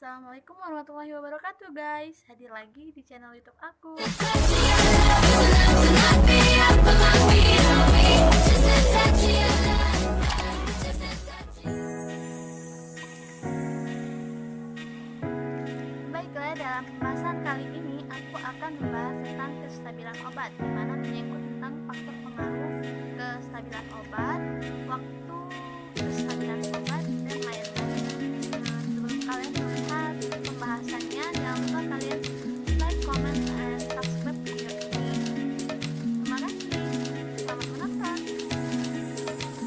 Assalamualaikum warahmatullahi wabarakatuh guys. Hadir lagi di channel YouTube aku. Baiklah, dalam pembahasan kali ini aku akan membahas tentang kestabilan obat, di mana menyangkut tentang faktor pengaruh kestabilan obat, waktu kestabilan obat, dan lain-lain. Sebelum kalian melihat pembahasannya, jangan lupa kalian like, comment, dan subscribe video ini. Terima kasih. Selamat menonton.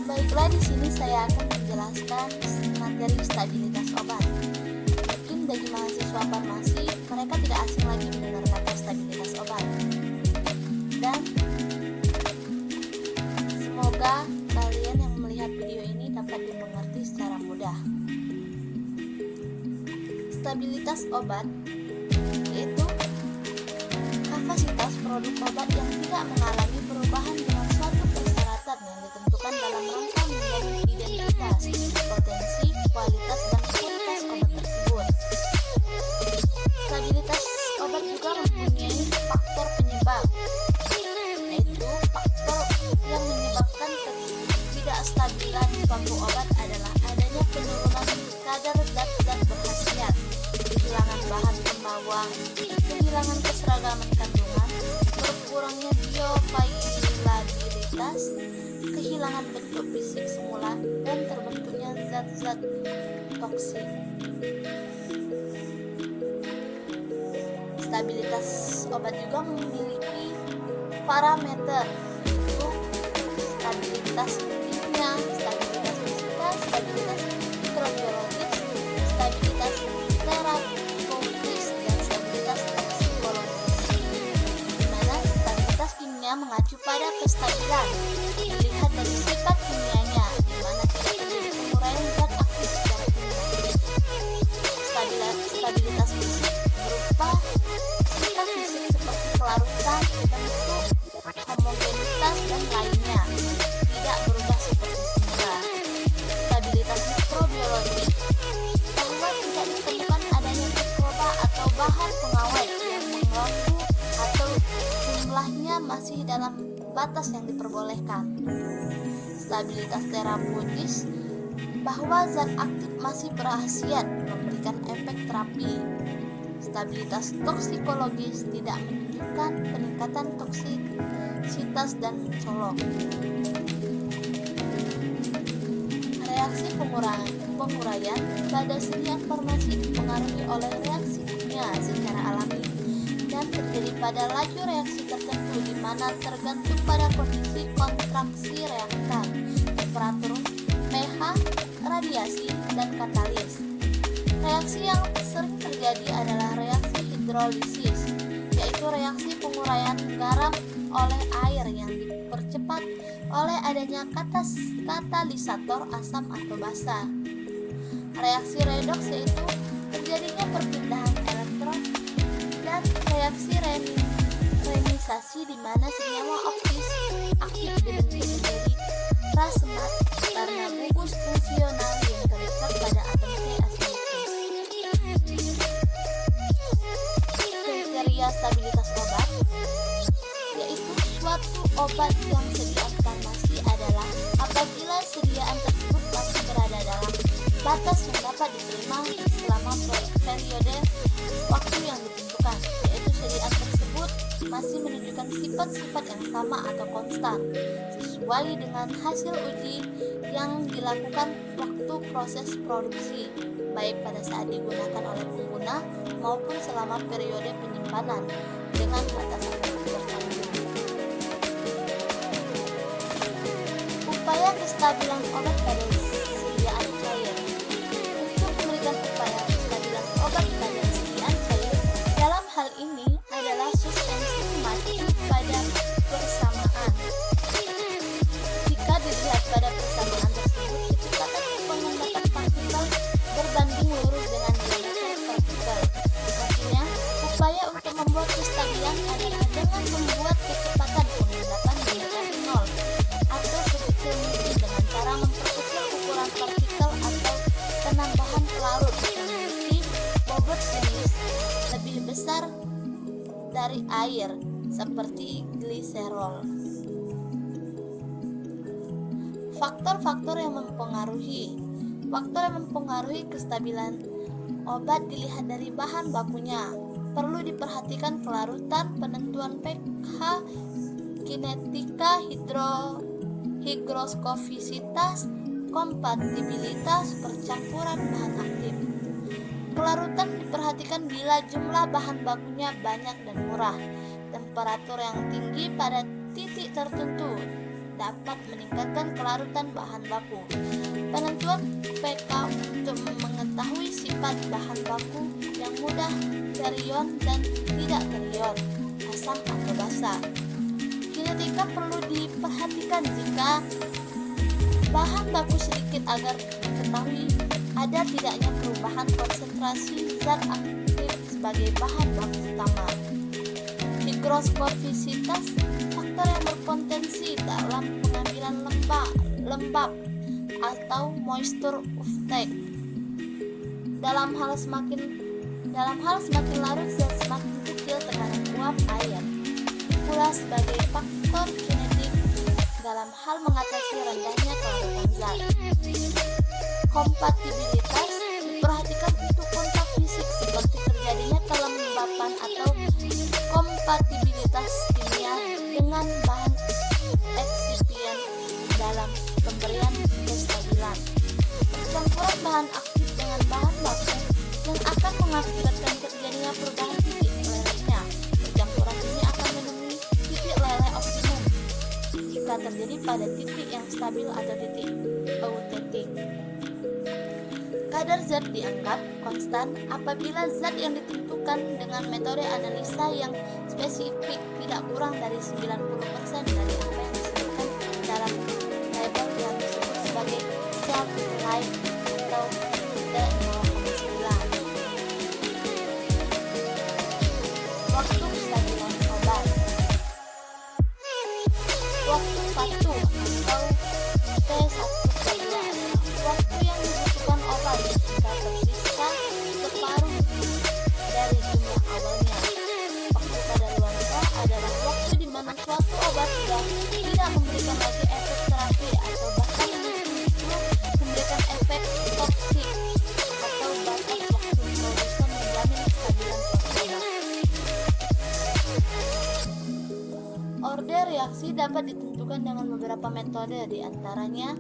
Baiklah, di sini saya akan menjelaskan materi stabilitas obat. Mungkin bagi mahasiswa farmasi, mereka tidak asing lagi mendengar kata stabilitas obat. Dan semoga kalian yang melihat video ini dapat dimengerti secara mudah. Stabilitas obat yaitu kapasitas produk obat yang tidak mengalami perubahan dengan suatu persyaratan yang ditentukan dalam rangka menjadi identitas, potensi, kualitas, dan kualitas obat tersebut. Stabilitas obat juga mempunyai faktor penyebab, yaitu faktor yang menyebabkan ketidakstabilan suatu obat adalah adanya penurunan kadar zat-zat berkhasiat, kehilangan bahan pembawang, kehilangan keseragaman kandungan, berkurangnya bioavailabilitas, kehilangan bentuk fisik semula, dan terbentuknya zat-zat toksik. Stabilitas obat juga memiliki parameter, yaitu stabilitas kimia, stabilitas fisika, stabilitas mikrobiologis, stabilitas terapeutis, dan stabilitas toksikologis. Di mana stabilitas kimia mengacu pada kestabilan, dilihat dari sifat kimianya, di mana tidak terjadi penguraian zat aktif secara kimia. Stabilitas fisik berupa sifat fisik seperti kelarutan, bentuk, homogenitas, dan lainnya, tidak berubah seperti semula. Stabilitas mikrobiologi bahwa tidak ditemukan adanya mikroba atau bahan pengawet yang mengganggu atau jumlahnya masih dalam batas yang diperbolehkan. Stabilitas terapeutis bahwa zat aktif masih berkhasiat memberikan efek terapi. Stabilitas toksikologis tidak menunjukkan peningkatan toksisitas dan colok. Reaksi penguraian pada sediaan farmasi dipengaruhi oleh reaksi kimia secara alami dan terjadi pada laju reaksi tertentu, di mana tergantung pada kondisi kontraksi reaktan, temperatur, pH, radiasi, dan katalis. Reaksi yang sering terjadi adalah reaksi hidrolisis, yaitu reaksi penguraian garam oleh air yang dipercepat oleh adanya katalisator asam atau basa. Reaksi redoks yaitu terjadinya perpindahan elektron, dan reaksi renisasi di mana senyawa aktif dibentuk menjadi racemate karena gugus fungsional yang terikat pada atom C-asimetris. Kriteria stabilitas obat yaitu suatu obat yang sediaan farmasi adalah apabila sediaan tersebut masih berada dalam batas yang dapat diterima selama periode waktu yang ditentukan, yaitu sediaan tersebut masih menunjukkan sifat-sifat yang sama atau konstan sesuai dengan hasil uji yang dilakukan waktu proses produksi, baik pada saat digunakan oleh pengguna maupun selama periode penyimpanan dengan batasan tertentu. Upaya kestabilan obat pada sediaan cair. Untuk memberikan upaya kestabilan obat pada sediaan cair, dalam hal ini adalah suspensi maju pada persamaan. Jika dilihat pada persamaan tersebut, kecepatan pengangkatan partikel berbanding lurus dengan diameter partikel. Artinya, upaya untuk membuat kestabilan adalah dengan membuat kecepatan pengangkatan mendekati nol atau sekecil mungkin dengan cara memperkecil ukuran dari air seperti gliserol. Faktor-faktor yang mempengaruhi kestabilan obat dilihat dari bahan bakunya. Perlu diperhatikan kelarutan, penentuan pH, kinetika, higroskopisitas, kompatibilitas, percampuran bahan aktif. Kelarutan diperhatikan bila jumlah bahan bakunya banyak dan murah. Temperatur yang tinggi pada titik tertentu dapat meningkatkan kelarutan bahan baku. Penentuan pK untuk mengetahui sifat bahan baku yang mudah terion dan tidak terion, asam atau basa. Kinetika perlu diperhatikan jika bahan baku sedikit agar diketahui ada tidaknya perubahan konsentrasi zat aktif sebagai bahan baku utama. Higroskopisitas, faktor yang berpotensi dalam pengambilan lembab atau moisture uptake. Dalam hal semakin larut dan semakin kecil tekanan uap air. Pula sebagai faktor kinetik dalam hal mengatasi rendahnya kelarutan zat. Kompatibilitas diperhatikan untuk kontak fisik seperti terjadinya kelembapan atau kompatibilitas kimia dengan bahan eksipien dalam pemberian kestabilan. Percampuran bahan aktif dengan bahan baku yang akan mengakibatkan terjadinya perubahan titik lelehnya. Percampuran ini akan menemui titik leleh optimum jika terjadi pada titik yang stabil atau titik euteking. Kadar zat dianggap konstan apabila zat yang ditentukan dengan metode analisa yang spesifik tidak kurang dari 90% dari apa yang disebutkan dalam label yang disebut sebagai shelf life atau T0,9. Waktu kestabilan obat. Waktu patuh atau T1 adalah waktu yang dibutuhkan obat jika tersisa separuh dari jumlah awalnya. Waktu kadaluarsa adalah waktu di mana suatu obat sudah tidak memberikan lagi efek terapi atau bahkan justru memberikan efek toksik atau batas waktu produsen menjamin kestabilan suatu obat. Order reaksi dapat ditentukan dengan beberapa metode, di antaranya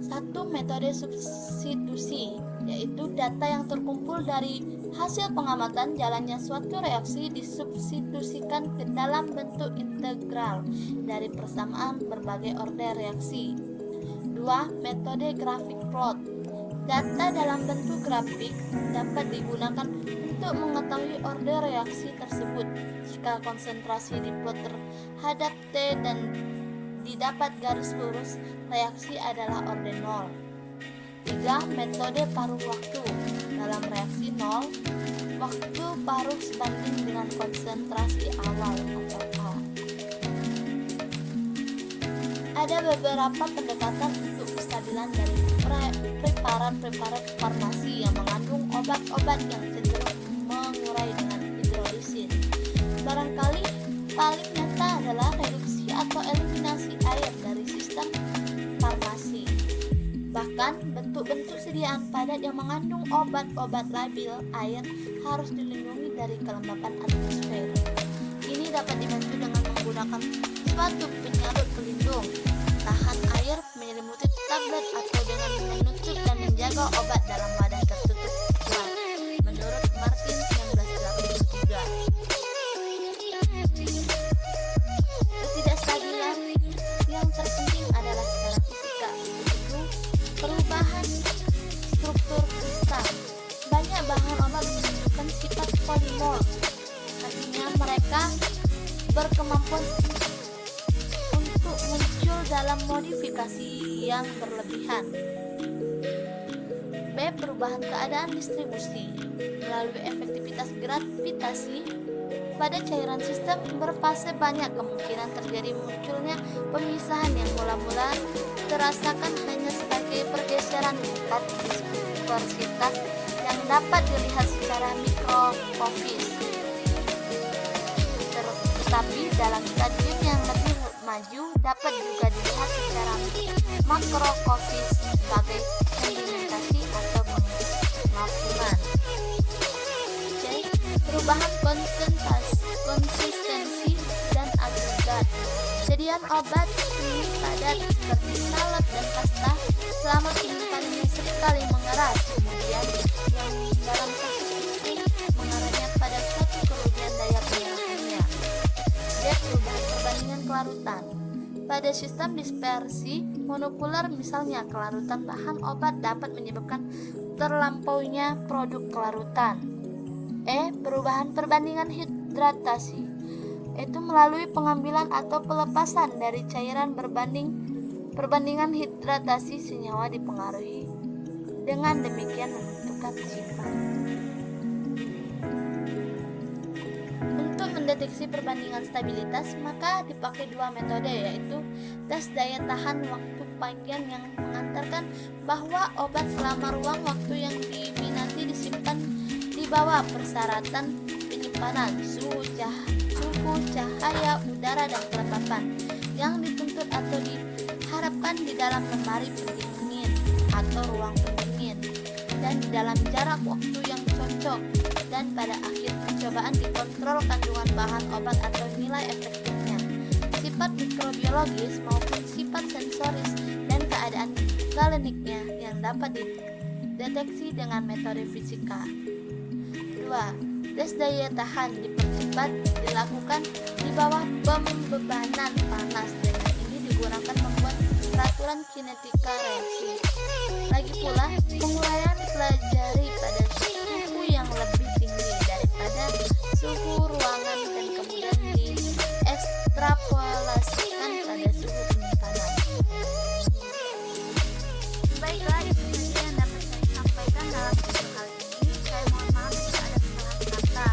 satu, metode substitusi, yaitu data yang terkumpul dari hasil pengamatan jalannya suatu reaksi disubstitusikan ke dalam bentuk integral dari persamaan berbagai order reaksi. 2. Metode grafik plot. Data dalam bentuk grafik dapat digunakan untuk mengetahui order reaksi tersebut jika konsentrasi di plot terhadap T dan didapat garis lurus, reaksi adalah order 0. 3. Metode paruh waktu. Dalam reaksi 0, waktu paruh sebanding dengan konsentrasi awal atau A. Ada beberapa pendekatan untuk kestabilan dari preparat farmasi yang mengandung obat-obat yang cenderung mengurai dengan hidrolisis. Barangkali paling nyata adalah reduksi atau eliminasi air dari sistem farmasi. Bahkan bentuk-bentuk sediaan padat yang mengandung obat-obat labil air harus dilindungi dari kelembapan atmosfer. Ini dapat dibantu dengan menggunakan suatu penyarut pelindung, tahan air, menyelimuti tablet atau dengan menutup dan menjaga obat dalam wadah tertutup kuat. Menurut Martin 1983. Ketidakstabilan yang terpenting adalah secara fisika, yaitu perubahan struktur kristal. Banyak bahan obat menunjukkan sifat polimorf, artinya mereka berkemampuan untuk muncul dalam modifikasi yang berlebihan. B. Perubahan keadaan distribusi. Melalui efektivitas gravitasi pada cairan sistem berfase banyak kemungkinan terjadi munculnya pemisahan yang mula-mula terasakan hanya sebagai pergeseran tingkat viskositas yang dapat dilihat secara mikroskopis. Tetapi dalam stadium yang lebih maju dapat juga dilihat secara makrokosmis sebagai sedimentasi atau pengampungan. C. Perubahan konsistensi dan agregat. Sediaan obat semi padat seperti salep dan pasta selama penyimpanan sekali mengeras, kemudian yang dalam kasus itu mengarahnya pada suatu kerugian daya penyerapannya. D. Perubahan perbandingan kelarutan. Pada sistem dispersi molekuler misalnya, kelarutan bahan obat dapat menyebabkan terlampaunya produk kelarutan. E. Perubahan perbandingan hidratasi, yaitu melalui pengambilan atau pelepasan dari cairan perbandingan hidratasi senyawa dipengaruhi, dengan demikian menentukan simpan. Untuk mendeteksi perbandingan stabilitas maka dipakai dua metode, yaitu tes daya tahan waktu panjang yang mengantarkan bahwa obat selama ruang waktu yang diminati disimpan di bawah persyaratan penyimpanan, suhu cahaya, udara, dan kelembapan yang dituntut atau diharapkan di dalam lemari pendingin atau ruang pendingin, dan di dalam jarak waktu yang cocok, dan pada akhir percobaan dikontrol kandungan bahan obat atau nilai efektifnya, sifat mikrobiologis maupun sifat sensoris, dan keadaan kliniknya yang dapat dideteksi dengan metode fisika. 2. Tes daya tahan dipercepat dilakukan di bawah pembebanan panas. Dengan ini digunakan membuat peraturan kinetika reaksi. Lagi pula, penguraian dipelajari pada suhu yang lebih tinggi daripada suhu ruangan dan kemudian diekstrapolasikan pada suhu penyimpanan. Baiklah, itu saja yang dapat saya sampaikan dalam video kali ini. Saya mohon maaf jika ada kesalahan kata.